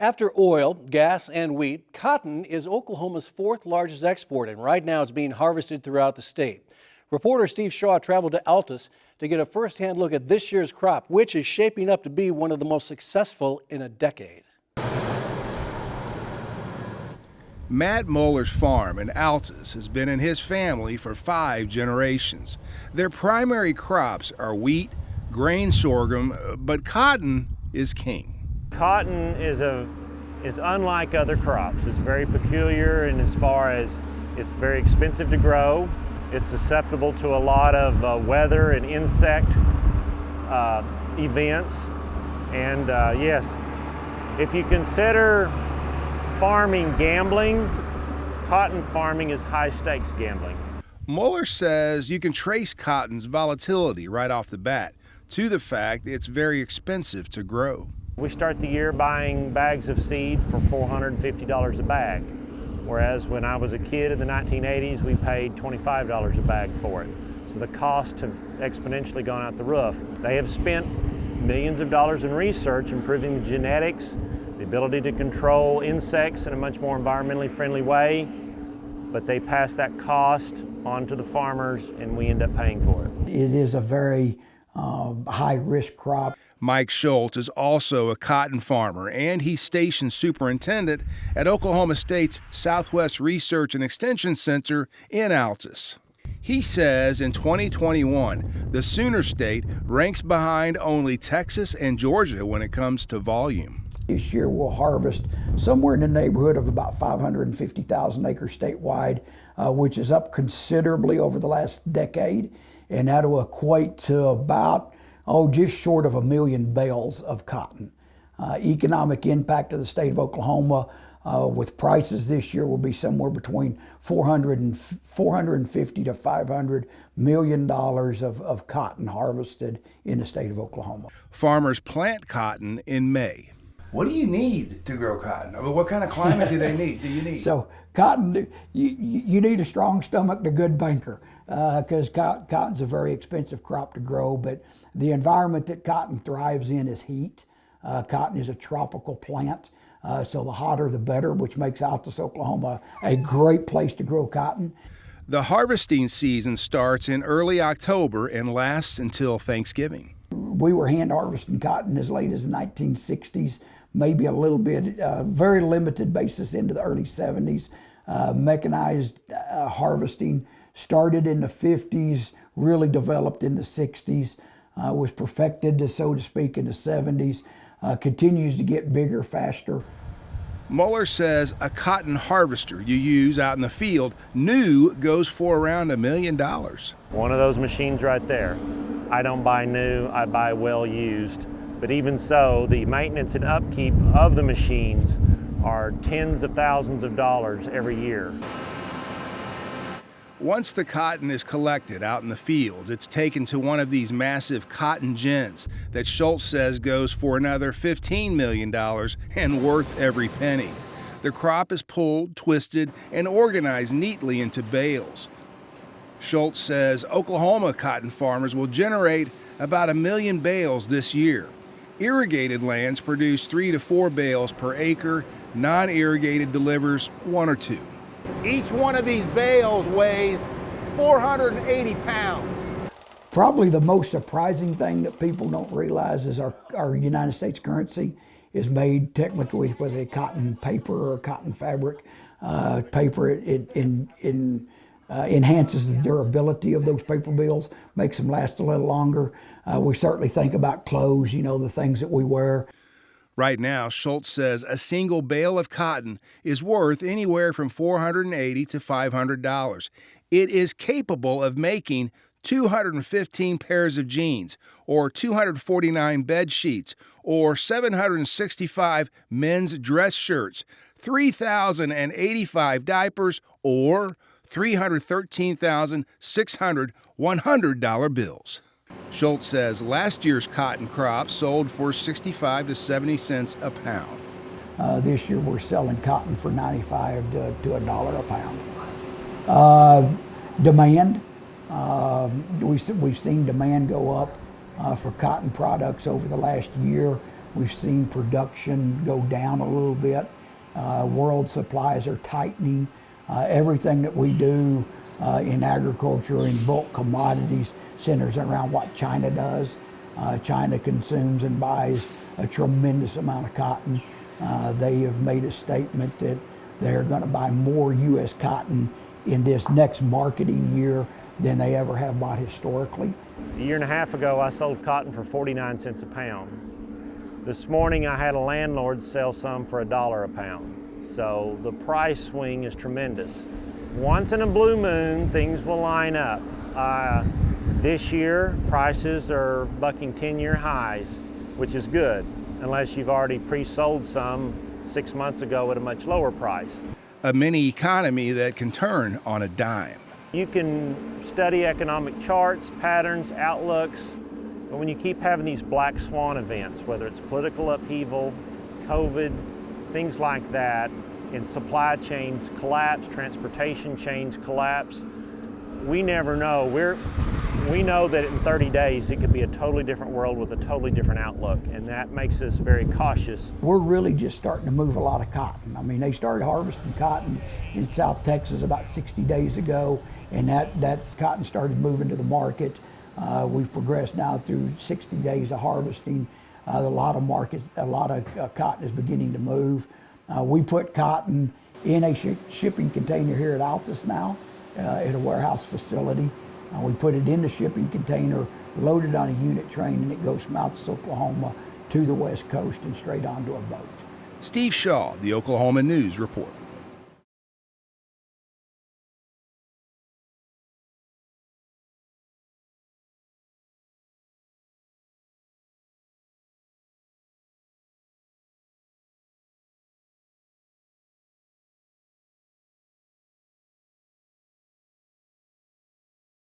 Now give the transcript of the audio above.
After oil, gas, and wheat, cotton is Oklahoma's fourth largest export, and right now it's being harvested throughout the state. Reporter Steve Shaw traveled to Altus to get a first-hand look at this year's crop, which is shaping up to be one of the most successful in a decade. Matt Moeller's farm in Altus has been in his family for 5 generations. Their primary crops are wheat, grain sorghum, but cotton is king. Cotton is unlike other crops. It's very peculiar in as far as it's very expensive to grow. It's susceptible to a lot of weather and insect events. And yes, if you consider farming gambling, cotton farming is high stakes gambling. Moeller says you can trace cotton's volatility right off the bat to the fact it's very expensive to grow. We start the year buying bags of seed for $450 a bag, whereas when I was a kid in the 1980s, we paid $25 a bag for it. So the costs have exponentially gone out the roof. They have spent millions of dollars in research improving the genetics, the ability to control insects in a much more environmentally friendly way, but they pass that cost on to the farmers and we end up paying for it. It is a very high-risk crop. Mike Schultz is also a cotton farmer, and he's station superintendent at Oklahoma State's Southwest Research and Extension Center in Altus. He says in 2021, the Sooner State ranks behind only Texas and Georgia when it comes to volume. This year we'll harvest somewhere in the neighborhood of about 550,000 acres statewide, which is up considerably over the last decade, and that'll equate to about just short of 1 million bales of cotton. Economic impact of the state of Oklahoma with prices this year will be somewhere between $450 to $500 million of cotton harvested in the state of Oklahoma. Farmers plant cotton in May. What do you need to grow cotton? I mean, what kind of climate do you need? So cotton, you need a strong stomach and a good banker, because cotton's a very expensive crop to grow, but the environment that cotton thrives in is heat. Cotton is a tropical plant, so the hotter the better, which makes Altus, Oklahoma a great place to grow cotton. The harvesting season starts in early October and lasts until Thanksgiving. We were hand harvesting cotton as late as the 1960s, maybe a little bit, very limited basis into the early 70s. Mechanized harvesting started in the 50s, really developed in the 60s, was perfected, so to speak, in the 70s, continues to get bigger, faster. Moeller says a cotton harvester you use out in the field, new, goes for around $1 million. One of those machines right there. I don't buy new, I buy well used. But even so, the maintenance and upkeep of the machines are tens of thousands of dollars every year. Once the cotton is collected out in the fields, it's taken to one of these massive cotton gins that Schultz says goes for another $15 million and worth every penny. The crop is pulled, twisted, and organized neatly into bales. Schultz says Oklahoma cotton farmers will generate about 1 million bales this year. Irrigated lands produce 3 to 4 bales per acre. Non-irrigated delivers 1 or 2. Each one of these bales weighs 480 pounds. Probably the most surprising thing that people don't realize is our United States currency is made technically with a cotton paper or cotton fabric. Paper, it enhances the durability of those paper bills, makes them last a little longer. We certainly think about clothes, the things that we wear. Right now, Schultz says a single bale of cotton is worth anywhere from $480 to $500. It is capable of making 215 pairs of jeans, or 249 bed sheets, or 765 men's dress shirts, 3,085 diapers, or 313,600 $100 bills. Schultz says last year's cotton crop sold for 65 to 70 cents a pound. This year we're selling cotton for 95 to $1 a pound. Demand, we've seen demand go up for cotton products over the last year. We've seen production go down a little bit. World supplies are tightening. Everything that we do in agriculture, in bulk commodities, centers around what China does. China consumes and buys a tremendous amount of cotton. They have made a statement that they're going to buy more U.S. cotton in this next marketing year than they ever have bought historically. A year and a half ago, I sold cotton for 49 cents a pound. This morning, I had a landlord sell some for $1 a pound. So the price swing is tremendous. Once in a blue moon, things will line up. This year, prices are bucking 10-year highs, which is good, unless you've already pre-sold some 6 months ago at a much lower price. A mini economy that can turn on a dime. You can study economic charts, patterns, outlooks, but when you keep having these black swan events, whether it's political upheaval, COVID, things like that, and supply chains collapse, transportation chains collapse, we never know. We know that in 30 days it could be a totally different world with a totally different outlook, and that makes us very cautious. We're really just starting to move a lot of cotton. I mean, they started harvesting cotton in South Texas about 60 days ago, and that cotton started moving to the market. We've progressed now through 60 days of harvesting. A lot of cotton is beginning to move. We put cotton in a shipping container here at Altus now, at a warehouse facility. We put it in the shipping container, loaded on a unit train, and it goes from Altus, Oklahoma to the West Coast and straight onto a boat. Steve Shaw, the Oklahoma News Report.